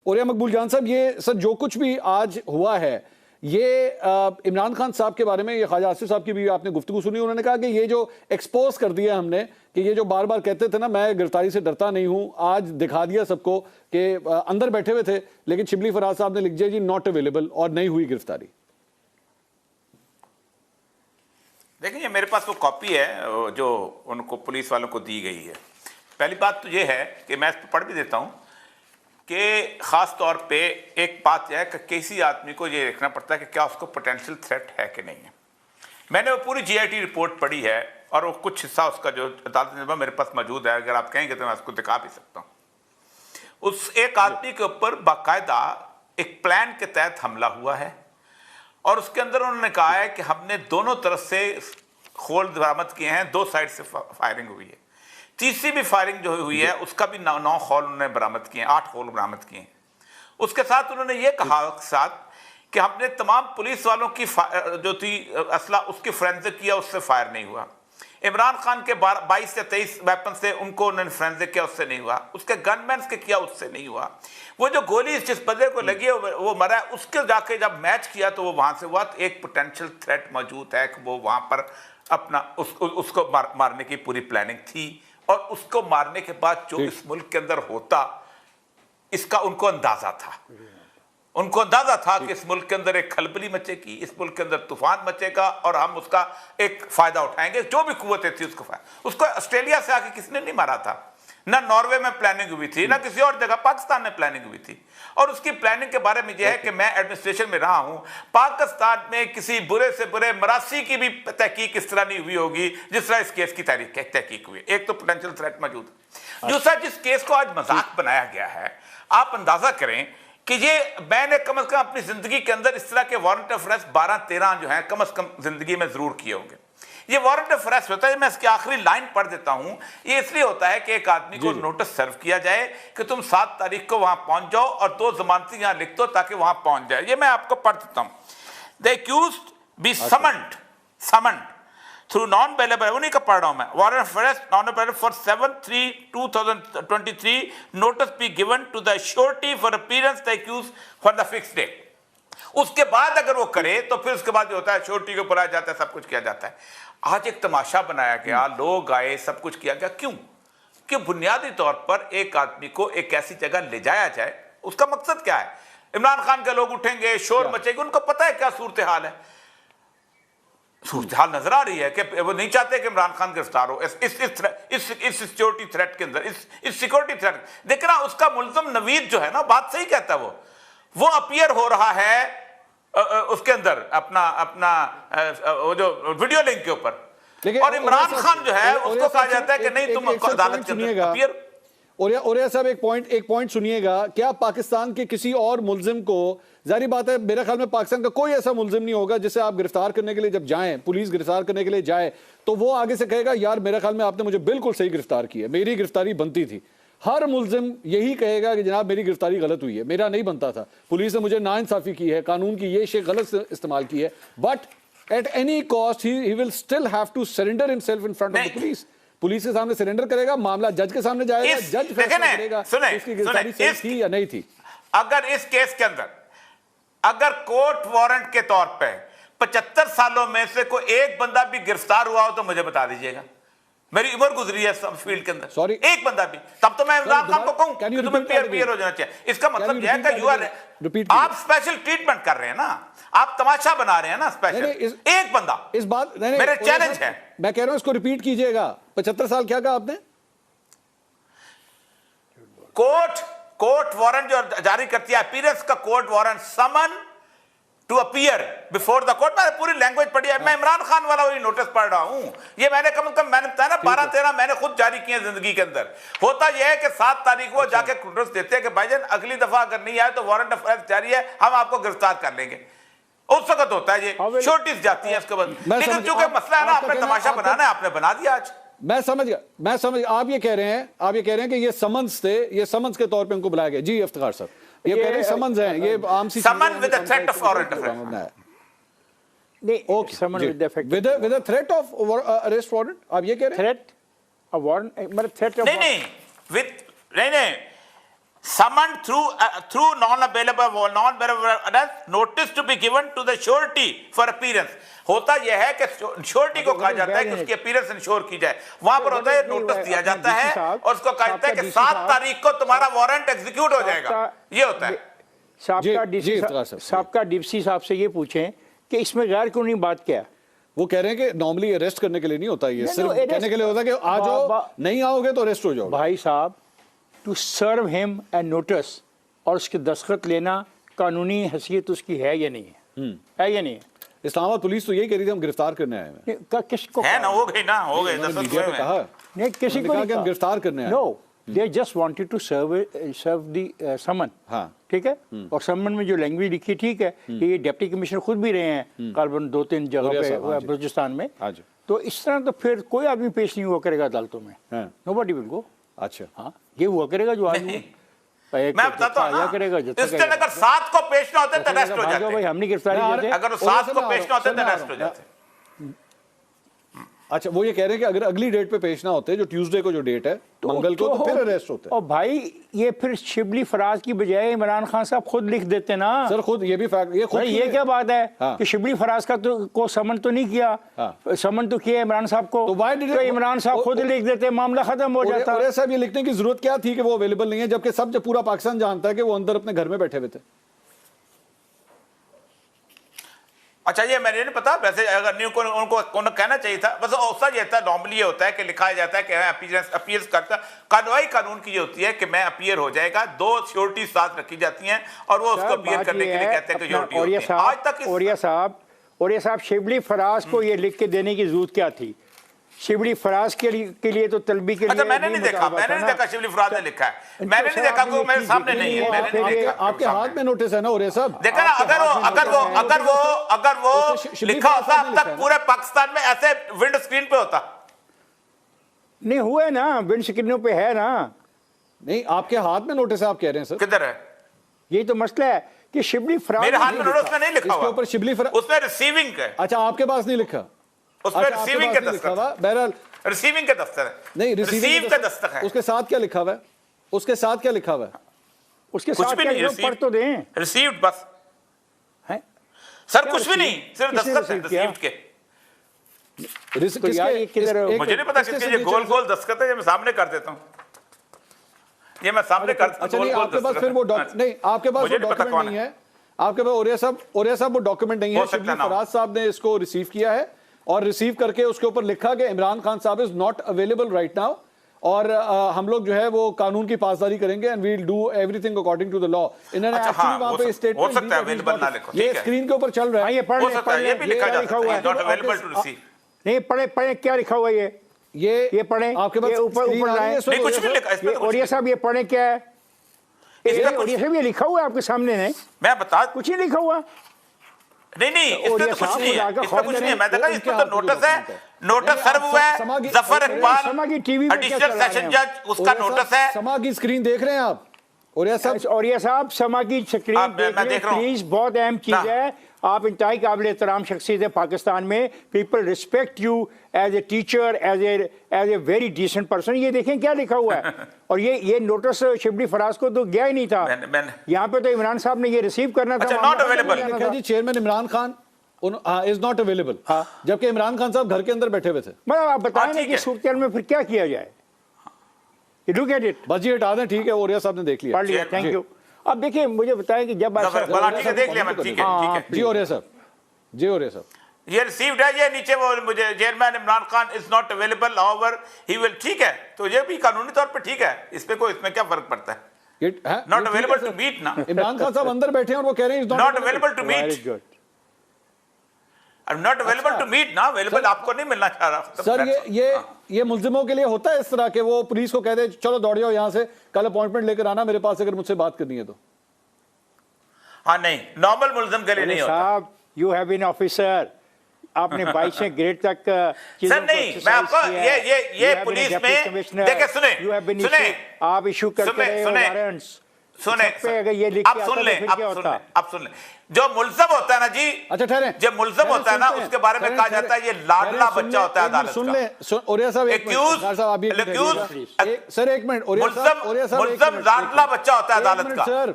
और मकबूल जान साहब, ये सर जो कुछ भी आज हुआ है, ये इमरान खान साहब के बारे में, ये ख्वाजा आसिफ साहब की भी आपने गुफ्तगू सुनी, उन्होंने कहा कि ये जो एक्सपोज कर दिया हमने, कि ये जो बार बार कहते थे ना मैं गिरफ्तारी से डरता नहीं हूं, आज दिखा दिया सबको कि अंदर बैठे हुए थे लेकिन शिबली फराज साहब ने लिख दिया जी नॉट अवेलेबल और नहीं हुई गिरफ्तारी। देखिए मेरे पास वो कॉपी है जो उनको पुलिस वालों को दी गई है। पहली बात तो ये है कि मैं इस पर पढ़ भी देता हूँ कि ख़ास तौर पे एक बात यह है कि किसी आदमी को ये देखना पड़ता है कि क्या उसको पोटेंशियल थ्रेट है कि नहीं है। मैंने वो पूरी GIT रिपोर्ट पढ़ी है और वो कुछ हिस्सा उसका जो अदालत में मेरे पास मौजूद है, अगर आप कहेंगे तो मैं उसको दिखा भी सकता हूँ। उस एक आदमी के ऊपर बाकायदा एक प्लान के तहत हमला हुआ है और उसके अंदर उन्होंने कहा है कि हमने दोनों तरफ से खोल बरामद किए हैं, 2 साइड से फायरिंग हुई है। तीसरी भी फायरिंग जो हुई है उसका भी 9 खोल उन्होंने बरामद किए हैं, 8 खोल बरामद किए हैं। उसके साथ उन्होंने ये कहा साथ कि हमने तमाम पुलिस वालों की जो थी असला उसकी फोरेंसिक किया, उससे फायर नहीं हुआ। इमरान खान के 22 से 23 वेपन से उनको उन्होंने फोरेंसिक किया, उससे नहीं हुआ। उसके गनमैन के किया, उससे नहीं हुआ। वो जो गोली जिस बंदे को लगी है वो मरा है, उसके जाके जब मैच किया तो वो वहां से हुआ। तो एक पोटेंशियल थ्रेट मौजूद है कि वो वहां पर अपना उसको मारने की पूरी प्लानिंग थी और उसको मारने के बाद जो इस मुल्क के अंदर होता इसका उनको अंदाजा था। उनको अंदाजा था कि इस मुल्क के अंदर एक खलबली मचेगी, इस मुल्क के अंदर तूफान मचेगा और हम उसका एक फायदा उठाएंगे। जो भी कुव्वतें थी उसको ऑस्ट्रेलिया से आके किसने नहीं मारा था, ना नॉर्वे में प्लानिंग हुई थी, ना किसी और जगह, पाकिस्तान में प्लानिंग हुई थी। और उसकी प्लानिंग के बारे में यह है कि मैं एडमिनिस्ट्रेशन में रहा हूं, पाकिस्तान में किसी बुरे से बुरे मरासी की भी तहकीक इस तरह नहीं हुई होगी जिस तरह इस केस की तहकीक हुई। एक तो पोटेंशियल थ्रेट मौजूद। दूसरा, जिस केस को आज मजाक बनाया गया है, आप अंदाजा करें कि ये मैंने कम से कम अपनी जिंदगी के अंदर इस तरह के वारंट ऑफ अरेस्ट 12-13 जो है कम से कम जिंदगी में जरूर किए होंगे। ये वारंट ऑफ अरेस्ट होता है, मैं इसकी आखिरी लाइन पढ़ देता हूं। ये इसलिए होता है कि एक आदमी को नोटिस सर्व किया जाए कि तुम 7 तारीख को वहां पहुंच जाओ और 2 जमानती यहां लिख दो ताकि वहां पहुंच जाए। ये मैं आपको पढ़ देता हूं। The accused be summoned through non-bailable, उन्हीं का पढ़ रहा हूं मैं, warrant of arrest non-bailable for 7/3/2023, notice be given to the surety for appearance the accused for the fixed date। उसके बाद अगर वो करे तो फिर उसके बाद जो होता है श्योरिटी को बुलाया जाता है, सब कुछ किया जाता है। आज एक तमाशा बनाया गया, लोग आए, सब कुछ किया गया। क्यों? कि बुनियादी तौर पर एक आदमी को एक ऐसी जगह ले जाया जाए, उसका मकसद क्या है? इमरान खान के लोग उठेंगे, शोर मचेगी, उनको पता है क्या सूरत हाल है। सूरत हाल नजर आ रही है कि वो नहीं चाहते कि इमरान खान गिरफ्तार हो इस सिक्योरिटी थ्रेट के अंदर, इस सिक्योरिटी थ्रेट। देखना उसका मुल्ज़िम नवीद जो है ना, बात सही कहता है, वो अपीयर हो रहा है उसके अंदर अपना वो जो वीडियो लिंक के ऊपर, और इमरान खान जो है उसको कहा जाता है कि नहीं तुम अदालत के अंदर अपीयर। और साहब एक पॉइंट सुनिएगा, क्या पाकिस्तान के किसी और मुल्जिम को, जारी बात है मेरे ख्याल में पाकिस्तान का कोई ऐसा मुल्जिम नहीं होगा जिसे आप गिरफ्तार करने के लिए जब जाएं, पुलिस गिरफ्तार करने के लिए जाए तो वो आगे से कहेगा यार मेरे ख्याल में आपने मुझे बिल्कुल सही गिरफ्तार किया, मेरी गिरफ्तारी बनती थी। हर मुल्जिम यही कहेगा कि जनाब मेरी गिरफ्तारी गलत हुई है, मेरा नहीं बनता था, पुलिस ने मुझे नाइंसाफी की है, कानून की ये शे गलत इस्तेमाल की है, but at any cost he will still have to surrender himself in front of the police. Police के सामने सरेंडर करेगा, मामला जज के सामने जाएगा, जज फैसला करेगा उसकी गिरफ्तारी सही थी या नहीं थी। अगर इस केस के अंदर अगर कोर्ट वारंट के तौर पे 75 सालों में से कोई एक बंदा भी गिरफ्तार हुआ हो तो मुझे बता दीजिएगा। मेरी उम्र गुजरी है फील्ड के अंदर, सॉरी एक बंदा भी, तब तो मैं इमरान खान को कहूं कि तुम्हें पीयर हो जाना चाहिए। इसका मतलब यह है कि आप स्पेशल ट्रीटमेंट कर रहे हैं ना, आप तमाशा बना रहे हैं ना स्पेशल। एक बंदा, इस बात मेरे चैलेंज है, मैं कह रहा हूं इसको रिपीट कीजिएगा। 75 साल क्या कहा आपने? कोर्ट वारंट जो जारी करती है, अपीयरेंस का court warrant, summon to appear before the court. मैंने पूरी लैंग्वेज पढ़ी है, मैं इमरान खान वाला वही नोटिस पढ़ रहा हूं। ये मैंने कम से कम, मैंने बताया ना 12-13 मैंने खुद जारी किए जिंदगी के अंदर। होता यह है कि 7 तारीख को जाके नोटिस देते हैं कि भाईजान अगली दफा अगर नहीं आए तो वारंट ऑफ अरेस्ट जारी है, हम आपको गिरफ्तार कर लेंगे। उस वक्त होता है ये शोर्टिस जाती है उसके बाद। लेकिन चूंकि मसला है ना, आपने तमाशा बनाना है, आपने बना दिया आज। मैं समझ गया। आप ये कह रहे हैं कि ये समन्स थे, ये समन्स के तौर पे उनको बुलाया गया। जी इफ्तिखार साहब, ये कह रहे हैं समन्स हैं, ये आम सी summon with the threat of warrant of arrest. Okay, summon with the effect with the threat of arrest warrant, आप ये कह रहे हैं? थ्रेट अ वारंट, मतलब थ्रेट ऑफ नहीं, summoned through non-available arrest notice to be given to the surety for appearance। होता यह है कि श्योरिटी को कहा जाता है कि उसकी अपीयरेंस इंश्योर की जाए, वहां पर होता है नोटिस दिया जाता है और उसको कहा जाता है कि 7 तारीख को तुम्हारा वारंट एग्जीक्यूट हो जाएगा, ये होता है। साहब डीसी साहब से ये पूछें कि इसमें गैर कानूनी बात क्या है? वो कह रहे हैं कि नॉर्मली अरेस्ट करने के लिए नहीं होता, ये सिर्फ कहने के लिए होता है कि आ जाओ, नहीं आओगे तो अरेस्ट हो जाओ। भाई साहब, to serve him a notice और उसके दस्तखत लेना कानूनी हैसियत उसकी है या नहीं है? है या नहीं है? इस्लामाबाद पुलिस तो यही कह रही थी हम गिरफ्तार करने आए हैं। किसको है ना, हो गई ना, हो गए मीडिया पे कहा नहीं, किसी को कहा कि हम गिरफ्तार करने आए। No, they just wanted to serve the summon. हाँ, ठीक है। और समन में जो लैंग्वेज लिखी, ठीक है, ये डिप्टी कमिश्नर खुद भी रहे हैं कालबन 2-3 जगह पे बलूचिस्तान में। तो इस तरह तो फिर कोई आदमी पेश नहीं हुआ करेगा अदालतों में, नोबडी विल गो। अच्छा, हाँ, ये हुआ करेगा जो आज मैं बताता हूँ करेगा। इस तरह अगर 7 को पेश ना होते तो अरेस्ट हो जाते। भाई हमने गिरफ्तारी अगर 7 को पेश ना होते तो अरेस्ट हो जाते। अच्छा, वो ये कह रहे हैं कि अगर अगली डेट पे पेश ना होते, जो ट्यूसडे को जो डेट है मंगल को, तो फिर अरेस्ट होते। और भाई ये फिर शिबली फराज की बजाय इमरान खान साहब खुद लिख देते ना। सर खुद ये भी फैक्ट, ये खुद ये क्या बात है हाँ। कि शिबली फराज का को समन तो नहीं किया, समन तो किया इमरान साहब को, तो इमरान साहब खुद लिख देते, मामला खत्म हो जाता। और साहब ये लिखने की जरूरत क्या थी कि वो अवेलेबल नहीं है, जबकि सब जब पूरा पाकिस्तान जानता है कि वो अंदर अपने घर में बैठे हुए थे। अच्छा, ये मैंने नहीं पता, वैसे अगर न्यू को उनको कहना चाहिए था। बस औसा ये था, नॉर्मली ये होता है कि लिखा जाता है कि मैं अपीयरेंस करता, कार्रवाई कानून की ये होती है कि मैं अपीयर हो जाएगा, 2 श्योरिटी साथ रखी जाती हैं और वो उसको अपीयर करने के लिए कहते हैं कि श्योरिटी होती है। आज तक और ये साहब शिबली फराज को ये लिख के देने की जरूरत क्या थी? शिबली फराज के लिए तो तलबी के लिए। अच्छा, मैंने नहीं देखा शिबली फराज ने लिखा है, मैंने नहीं देखा, वो मेरे सामने नहीं है, मैंने नहीं देखा। आपके हाथ में नोटिस है ना, और ये सब देखा ना, अगर वो लिखा होता अब तक पूरे पाकिस्तान में ऐसे विंड स्क्रीन पे होता नहीं हुआ ना, विंड स्क्रीनों पे है ना। नहीं, आपके हाथ में नोटिस है, आप कह रहे हैं सर। किधर है? यही तो मसला है कि शिबली फराज मेरे हाथ में नोटिस में नहीं लिखा हुआ, इसके ऊपर शिबली फराज, उसमें रिसीविंग है। अच्छा, आपके पास नहीं लिखा, उसमें रिसीविंग के दस्तखत है। बहरहाल रिसीविंग के दस्तखत है, नहीं, रिसीव के दस्तखत है। उसके साथ क्या लिखा हुआ है? उसके साथ क्या लिखा हुआ है? उसके साथ क्या लिखा, पढ़ तो दें। रिसीव्ड बस है सर, कुछ भी नहीं, सिर्फ दस्तखत है रिसीव्ड के। मुझे नहीं पता किसके, ये गोल गोल दस्तखत है, ये मैं सामने कर देता हूँ, ये मैं सामने कर। अच्छा, नहीं, आपके पास फिर वो नहीं, आपके पास वो डॉक्यूमेंट नहीं है, आपके पास ओरिया साहब वो डॉक्यूमेंट नहीं है। शिबली फराज साहब ने इसको रिसीव किया है और रिसीव करके उसके ऊपर लिखा कि इमरान खान साहब is not available right now, और हम लोग जो है वो कानून की पासदारी करेंगे and we will do everything according to the law. इन्होंने एक्चुअली वहां पे स्टेटमेंट, हो सकता है अवेलेबल ना लिखो, ये स्क्रीन के ऊपर चल रहा है, ये हो सकता है, ये भी लिखा हुआ है नॉट अवेलेबल टू रिसीव। नहीं, पढ़े क्या लिखा हुआ है? ये पढ़े, आपके पास ऊपर नहीं, कुछ भी लिखा है। और ये साहब ये पढ़े क्या है? और ये सब ये लिखा हुआ है आपके सामने नहीं, मैं बता, कुछ नहीं लिखा हुआ। नहीं, इसमें तो कुछ नहीं है, इसमें कुछ नहीं है। मैं देखा इसमें तो नोटिस है, नोटिस सर्व हुआ है, जफर इकबाल एडिशनल सेशन जज, उसका नोटिस है। समा की स्क्रीन देख रहे हैं आप? और ये साहब समा की स्क्रीन देख रहे हैं प्लीज, बहुत अहम चीज है। आप इंतहाई काबिल एहतराम शख्सियत है पाकिस्तान में, people respect you as a teacher, as a very decent person. ये देखें क्या लिखा हुआ है। और ये नोटिस शिबली फराज को तो गया ही नहीं था, यहाँ पे तो इमरान साहब ने ये रिसीव करना था। नॉट अवेलेबल जी, chairman Imran Khan is not available, जबकि इमरान खान साहब घर के अंदर बैठे हुए थे। मतलब आप बताएं ना कि सूरत में फिर क्या किया जाए। लुक एट इट, बस ये हटा दें, ठीक है, ओरिया साहब ने देख लिया, पढ़ लिया, थैंक यू। अब देखिए, मुझे बताएं कि जब ठीक है, देख लिया मैं, ठीक है जी ओरिया साहब, जी ओरिया साहब, ये रिसीव्ड है, ये नीचे वो मुझे chairman Imran Khan is not available however he will, ठीक है, तो ये भी कानूनी तौर पे ठीक है, इसमें क्या फर्क पड़ता है? नॉट अवेलेबल टू मीट ना, इमरान खान साहब अंदर बैठे हैं और वो कह रहे हैं not available to meet, not available to meet ना, अवेलेबल आपको नहीं मिलना चाह रहा सर। ये मुल्जिमों के लिए होता है इस तरह के, वो पुलिस को कह दे चलो दौड़ जाओ यहाँ से, कल अपॉइंटमेंट लेकर आना मेरे पास अगर मुझसे बात करनी है तो। हाँ, नहीं, नॉर्मल मुल्जिम के लिए नहीं होता। साहब, यू हैव बीन ऑफिसर, आपने 22 ग्रेड तक सर नहीं, मैं आपको ये पुलिस में देखिए, सुने आप इशू करते रहे वारंट्स, सुने, अगर ये लिख आप के सुन आता लें, तो फिर आप क्या सुन होता? लें, आप सुन लें। जो मुल्ज़म होता है ना जी, अच्छा ठहरे, जो मुल्ज़म होता है ना, उसके बारे में कहा जाता है ये लाडला बच्चा होता है अदालत सुन का। ले ओरिया साहब, एक मिनट, खान साहब आप भी Accused- सर एक मिनट, ओरिया साहब, मुल्ज़म लाडला बच्चा होता है अदालत का। सर